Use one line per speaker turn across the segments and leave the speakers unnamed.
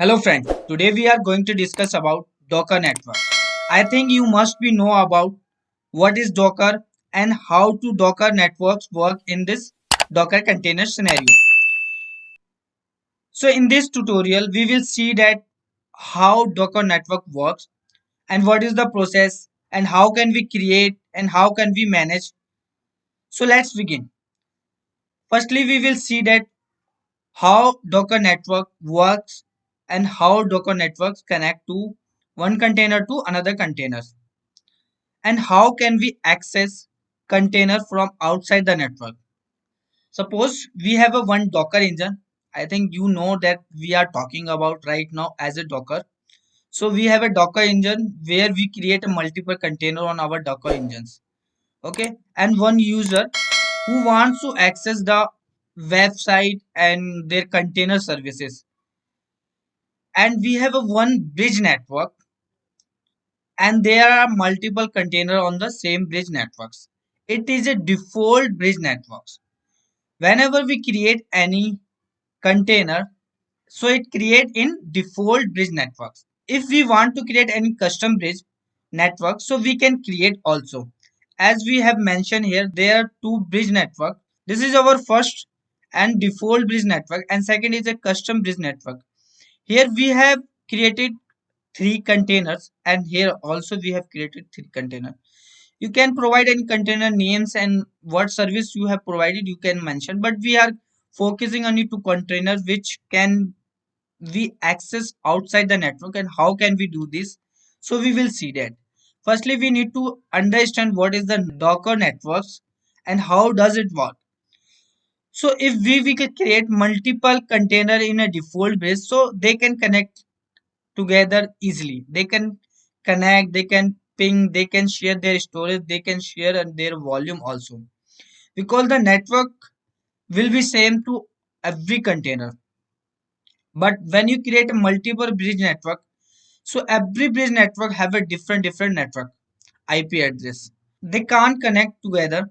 Hello friends, today we are going to discuss about Docker network. I think you must be know about what is Docker and how to Docker networks work in this Docker container scenario. So in this tutorial we will see that how Docker network works and what is the process and how can we create and how can we manage. So let's begin. Firstly we will see that how Docker network works and how Docker networks connect to one container to another containers and how can we access container from outside the network. Suppose we have a one Docker engine. I think you know that we are talking about right now as a Docker. So we have a Docker engine where we create a multiple container on our Docker engines. Okay, and one user who wants to access the website and their container services, and we have a one bridge network and there are multiple container on the same bridge networks. It is a default bridge networks. Whenever we create any container, so it create in default bridge networks. If we want to create any custom bridge network, so we can create also. As we have mentioned here, there are two bridge network. This is our first and default bridge network, and second is a custom bridge network. Here we have created three containers, and here also we have created three containers. You can provide any container names and what service you have provided you can mention, but we are focusing only to containers which can we access outside the network. And how can we do this? So we will see that. Firstly we need to understand what is the Docker networks and how does it work. So if we can create multiple container in a default base, so they can connect together easily. They can connect, they can ping, they can share their storage, they can share and their volume also, because the network will be same to every container. But when you create a multiple bridge network, so every bridge network have a different network IP address. They can't connect together.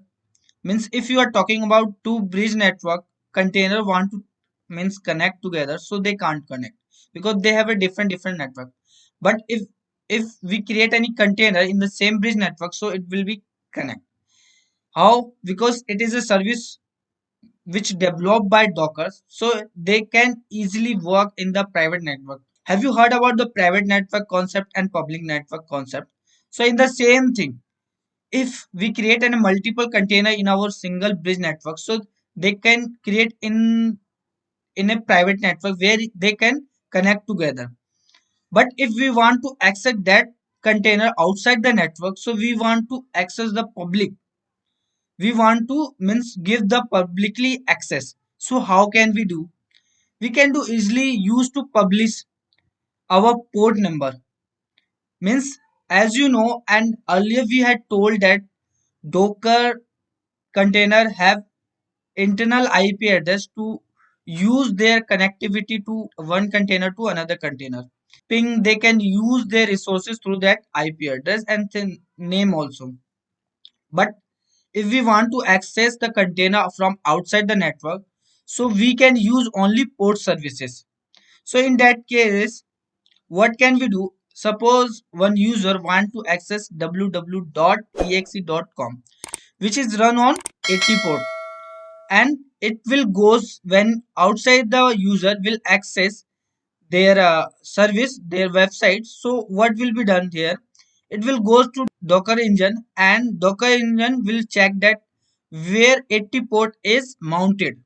Means if you are talking about two bridge network, container want to means connect together, so they can't connect because they have a different network. But if we create any container in the same bridge network, so it will be connect. How? Because it is a service which developed by Docker, so they can easily work in the private network. Have you heard about the private network concept and public network concept? So in the same thing, if we create a multiple container in our single bridge network, so they can create in a private network where they can connect together. But if we want to access that container outside the network, so we want to access the public, we want to means give the publicly access. So how can we do? We can do easily use to publish our port number. Means, as you know, and earlier we had told that Docker container have internal IP address to use their connectivity to one container to another container. Ping, they can use their resources through that IP address and then name also. But if we want to access the container from outside the network, so we can use only port services. So in that case, what can we do? Suppose one user want to access www.exe.com, which is run on 80 port, and it will goes when outside the user will access their service, their website. So what will be done here? It will go to Docker engine, and Docker engine will check that where 80 port is mounted,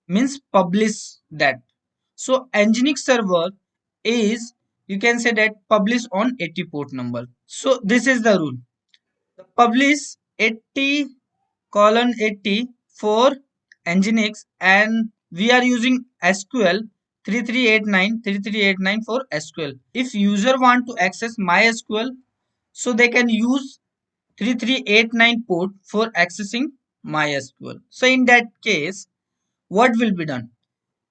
means publish that. So Nginx server is, you can say that publish on 80 port number. So this is the rule. Publish 80 colon 80 for Nginx, and we are using SQL 3389 for SQL. If user want to access MySQL, so they can use 3389 port for accessing MySQL. So in that case, what will be done?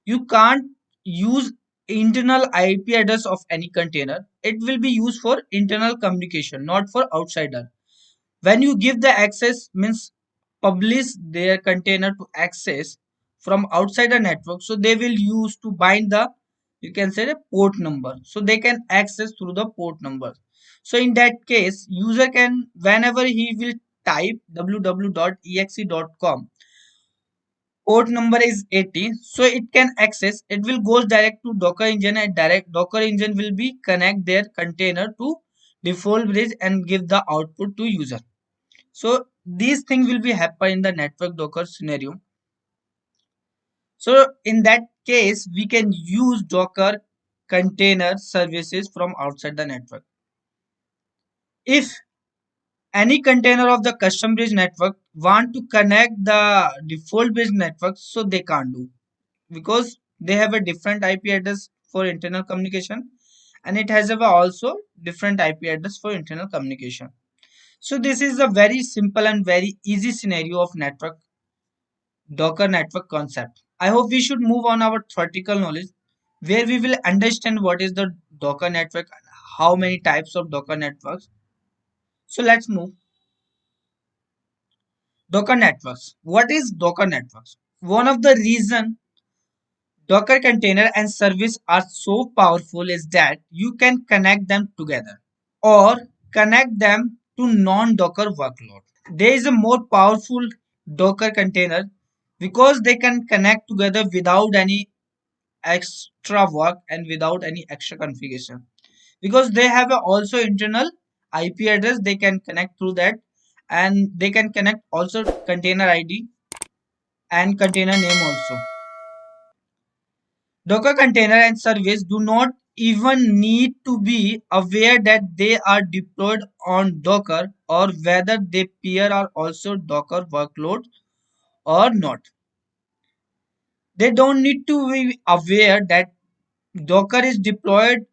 You can't use internal IP address of any container. It will be used for internal communication, not for outsider. When you give the access, means publish their container to access from outside the network, so they will use to bind the you can say the port number, so they can access through the port number. So in that case, user can, whenever he will type www.exe.com, port number is 80, so it can access, it will goes direct to Docker engine, and direct Docker engine will be connect their container to default bridge and give the output to user. So these things will be happen in the network Docker scenario. So in that case, we can use Docker container services from outside the network. If any container of the custom bridge network want to connect the default bridge network, so they can't do, because they have a different IP address for internal communication, and it has a also different IP address for internal communication. So this is a very simple and very easy scenario of network Docker network concept. I hope we should move on our theoretical knowledge, where we will understand what is the Docker network and how many types of Docker networks. So let's move. Docker networks. What is Docker networks? One of the reason Docker container and service are so powerful is that you can connect them together or connect them to non-Docker workload. There is a more powerful Docker container because they can connect together without any extra work and without any extra configuration, because they have a also internal IP address they can connect through that, and they can connect also container ID and container name also. Docker container and service do not even need to be aware that they are deployed on Docker or whether they peer are also Docker workload or not. They don't need to be aware that Docker is deployed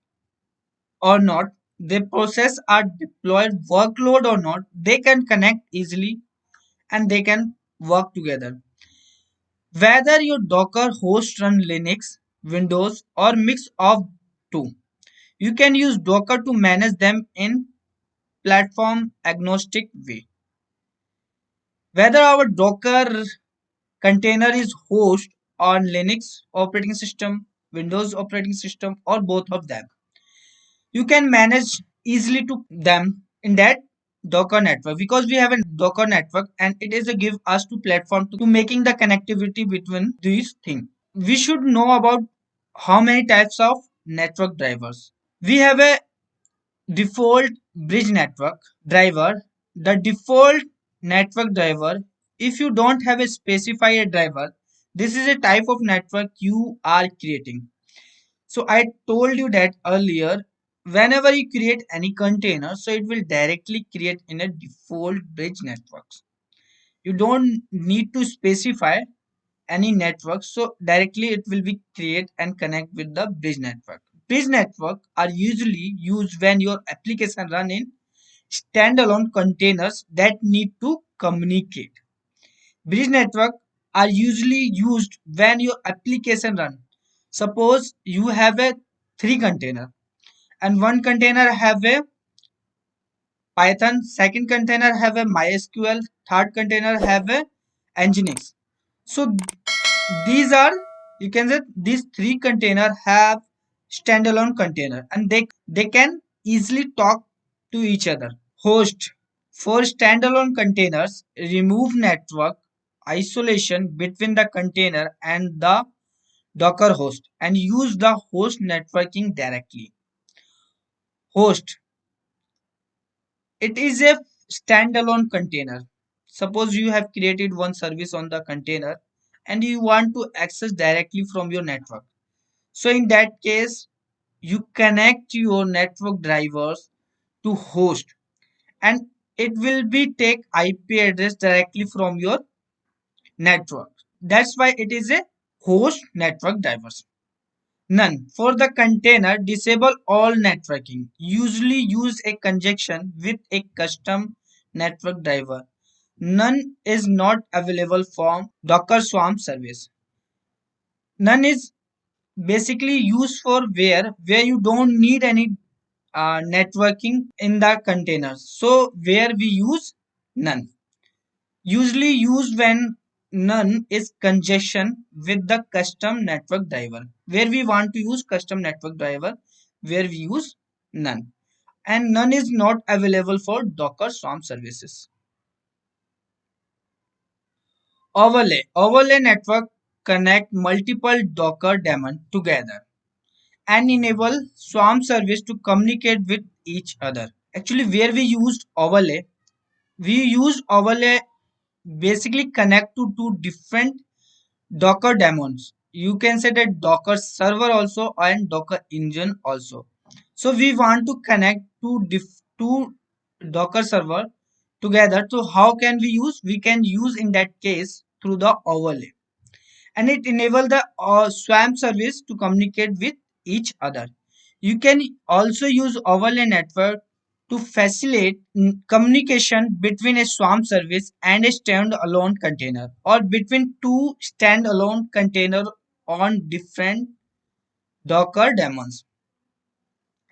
or not, the process are deployed workload or not, they can connect easily and they can work together. Whether your Docker host run Linux, Windows or mix of two, you can use Docker to manage them in platform agnostic way. Whether our Docker container is host on Linux operating system, Windows operating system or both of them, you can manage easily to them in that Docker network, because we have a Docker network and it is a give us to platform to making the connectivity between these things. We should know about how many types of network drivers. We have a default bridge network driver. The default network driver, if you don't have a specified driver, this is a type of network you are creating. So I told you that earlier, whenever you create any container, so it will directly create in a default bridge networks. You don't need to specify any network, so directly it will be create and connect with the bridge network. Bridge network are usually used when your application run in standalone containers that need to communicate. Bridge network are usually used when your application run. Suppose you have a three container, and one container have a Python, second container have a MySQL, third container have a Nginx. So these are, you can say these three container have standalone container and they can easily talk to each other. Host. For standalone containers, remove network isolation between the container and the Docker host and use the host networking directly. Host. It is a standalone container. Suppose you have created one service on the container and you want to access directly from your network. So in that case, you connect your network drivers to host and it will be take IP address directly from your network. That's why it is a host network drivers. None. For the container, disable all networking. Usually use a conjunction with a custom network driver. None is not available from Docker Swarm service. None is basically used for where you don't need any networking in the containers. So where we use none. Usually used when none is conjunction with the custom network driver. where we want to use custom network driver, where we use none. And none is not available for Docker Swarm services. Overlay network connect multiple Docker daemon together and enable Swarm service to communicate with each other. Actually, where we used overlay basically connect to two different Docker daemons. You can say that Docker server also and Docker engine also. So we want to connect two Docker server together. So how can we use? We can use in that case through the overlay, and it enable the Swarm service to communicate with each other. You can also use overlay network to facilitate communication between a Swarm service and a standalone container, or between two standalone container on different Docker daemons.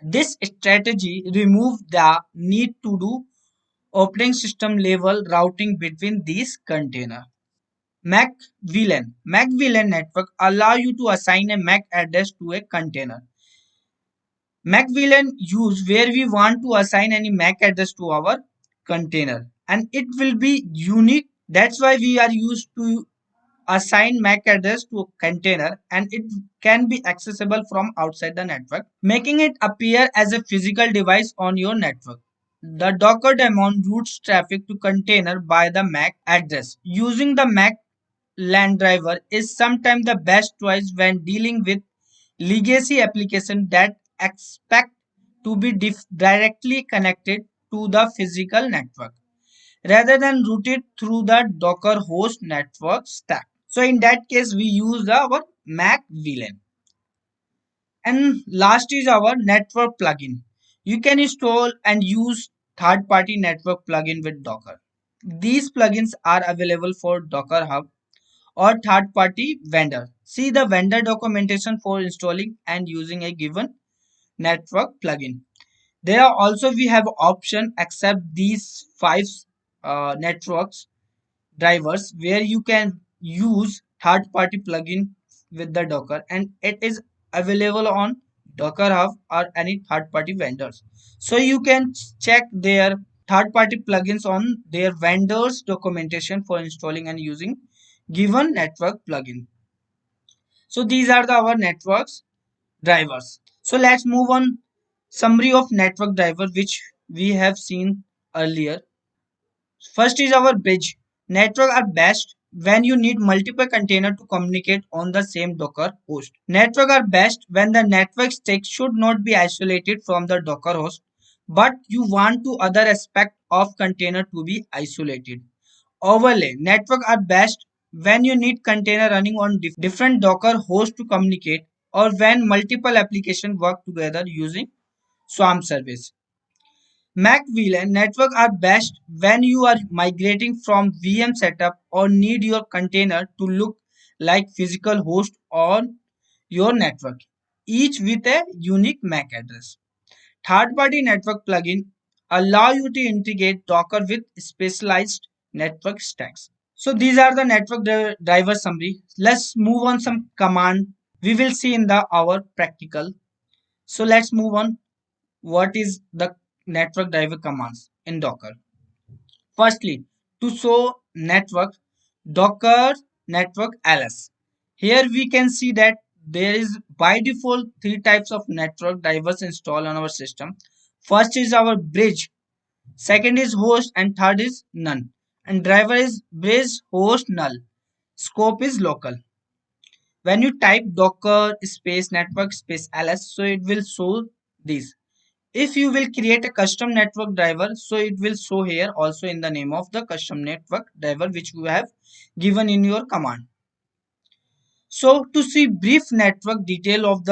This strategy removes the need to do operating system level routing between these containers. MAC VLAN network allow you to assign a MAC address to a container. MAC VLAN use where we want to assign any MAC address to our container, and it will be unique. That's why we are used to assign MAC address to a container, and it can be accessible from outside the network, making it appear as a physical device on your network. The Docker daemon routes traffic to container by the MAC address. Using the MAC LAN driver is sometimes the best choice when dealing with legacy applications that expect to be directly connected to the physical network rather than routed through the Docker host network stack. So in that case, we use our Mac VLAN. And last is our network plugin. You can install and use third-party network plugin with Docker. These plugins are available for Docker Hub or third-party vendor. See the vendor documentation for installing and using a given network plugin. There are also we have option accept these five networks drivers where you can use third party plugin with the Docker, and it is available on Docker Hub or any third party vendors. So you can check their third party plugins on their vendors documentation for installing and using given network plugin. So these are our networks drivers. So let's move on summary of network driver which we have seen earlier. First is our bridge. Network are best when you need multiple container to communicate on the same Docker host. Network are best when the network stack should not be isolated from the Docker host, but you want to other aspect of container to be isolated. Overlay. Network are best when you need container running on different Docker hosts to communicate, or when multiple applications work together using Swarm service. Mac VLAN network are best when you are migrating from VM setup or need your container to look like physical host on your network, each with a unique MAC address. Third-party network plugin allow you to integrate Docker with specialized network stacks. So these are the network driver summary. Let's move on some command we will see in the our practical. So let's move on. What is the network driver commands in Docker? Firstly, to show network, Docker network ls. Here we can see that there is by default three types of network drivers installed on our system. First is our bridge, second is host, and third is none. And driver is bridge, host, null. Scope is local. When you type docker space network space ls, so it will show this. If you will create a custom network driver, so it will show here also in the name of the custom network driver which you have given in your command. So to see brief network detail of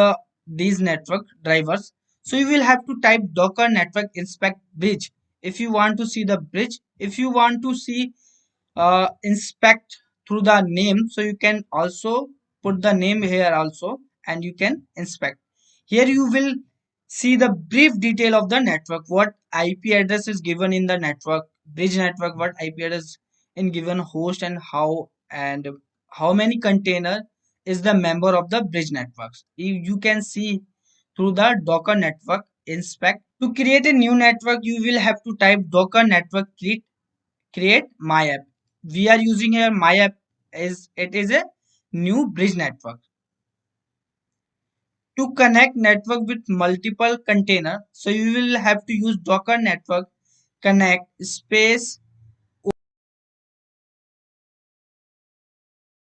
these network drivers, so you will have to type docker network inspect bridge if you want to see the bridge. If you want to see inspect through the name, so you can also put the name here also, and you can inspect. Here you will see the brief detail of the network, what IP address is given in the network bridge network, what IP address in given host, and how many container is the member of the bridge networks. You can see through the Docker network inspect. To create a new network, you will have to type Docker network create my app. We are using here my app is it is a new bridge network. To connect network with multiple container, so you will have to use Docker network connect space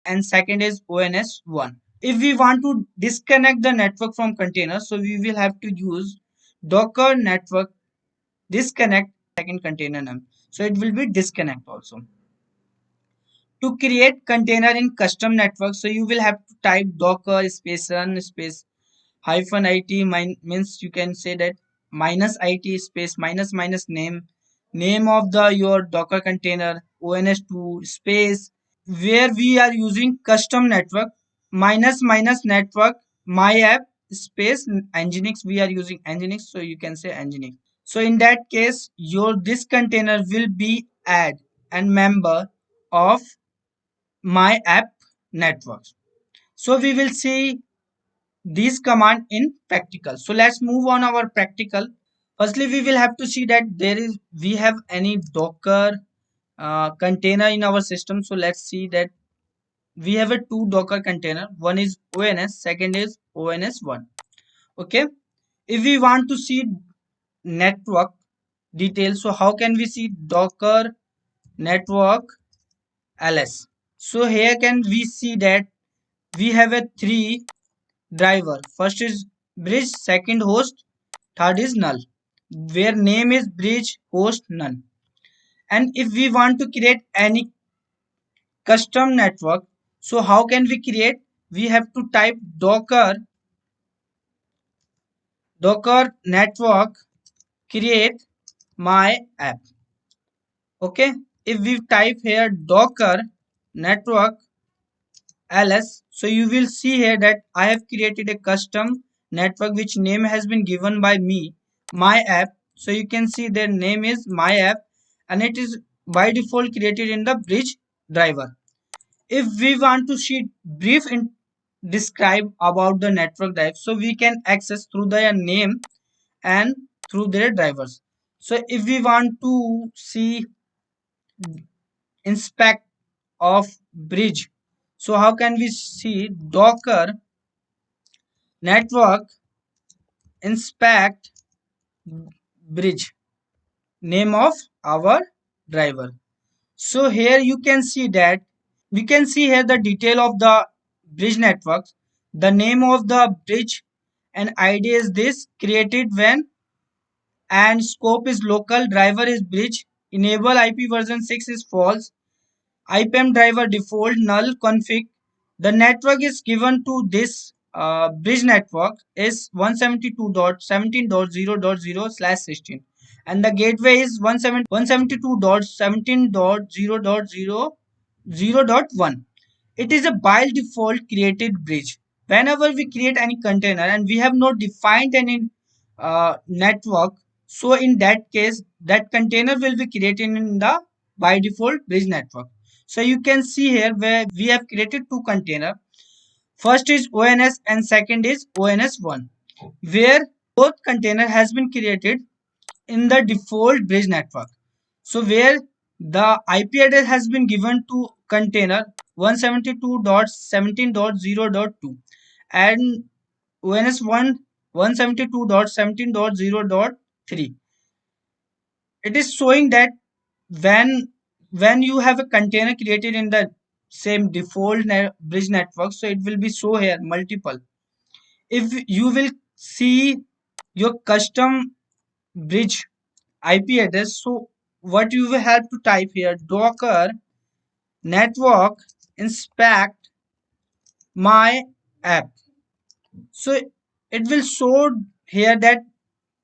and second is ONS1. If we want to disconnect the network from container, so we will have to use Docker network disconnect second container name. So it will be disconnect also. To create container in custom network, so you will have to type Docker space run space hyphen it means you can say that minus it space minus minus name of the your Docker container ons2 space where we are using custom network minus minus network my app space nginx. We are using nginx, so you can say nginx. So in that case your this container will be add and member of my app network. So we will see these command in practical. So let's move on our practical. Firstly we will have to see that there is we have any Docker container in our system. So let's see that we have a two Docker container. One is ONS, second is ONS1. Okay. If we want to see network details, so how can we see Docker network ls? So here can we see that we have a three driver. First is bridge, second host, third is null, where name is bridge host none. And if we want to create any custom network, so how can we create? We have to type docker network create my app. Okay, if we type here docker network ls, so you will see here that I have created a custom network which name has been given by me, my app. So you can see their name is my app and it is by default created in the bridge driver. If we want to see brief in describe about the network type, so we can access through their name and through their drivers. So if we want to see inspect of bridge, so how can we see docker network inspect bridge name of our driver. So here you can see that we can see here the detail of the bridge networks, the name of the bridge and id is this created when and scope is local, driver is bridge, enable ip version 6 is false, IPM driver default null config. The network is given to this bridge network is 172.17.0.0/16 and the gateway is 172.17.0.0.0.1. It is a by default created bridge. Whenever we create any container and we have not defined any network, so in that case that container will be created in the by default bridge network. So you can see here where we have created two container. First is ONS and second is ONS1, where both container has been created in the default bridge network. So where the IP address has been given to container 172.17.0.2 and ONS1 172.17.0.3. It is showing that when when you have a container created in the same default bridge network, so it will be show here multiple. If you will see your custom bridge IP address, so what you will have to type here docker network inspect my app. So it will show here that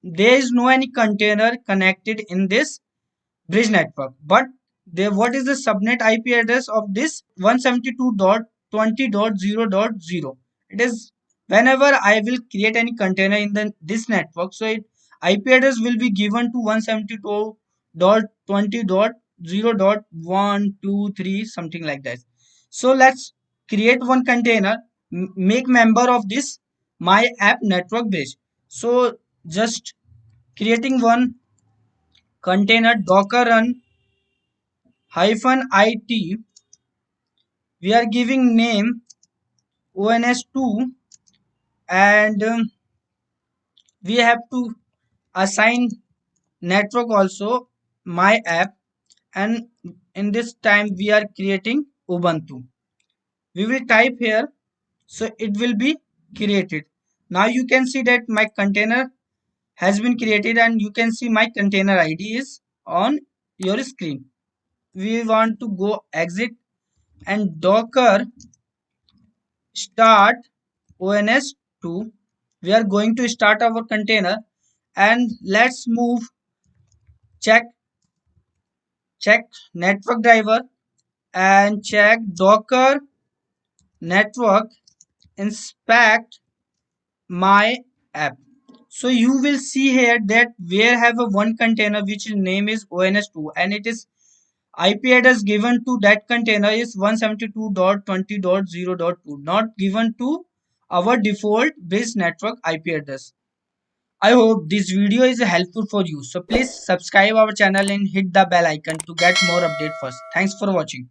there is no any container connected in this bridge network, but there what is the subnet IP address of this 172.20.0.0. It is whenever I will create any container in the this network, so it IP address will be given to 172.20.0.123 something like that. So let's create one container. make member of this my app network base. So just creating one container docker run hyphen it. We are giving name ons2, and we have to assign network also my app, and in this time we are creating ubuntu. We will type here, so it will be created. Now you can see that my container has been created, and you can see my container id is on your screen. We want to go exit and docker start ons2. We are going to start our container, and let's move check network driver and check docker network inspect my app. So you will see here that we have a one container which name is ons2, and it is IP address given to that container is 172.20.0.2, not given to our default base network IP address. I hope this video is helpful for you. So please subscribe our channel and hit the bell icon to get more update first. Thanks for watching.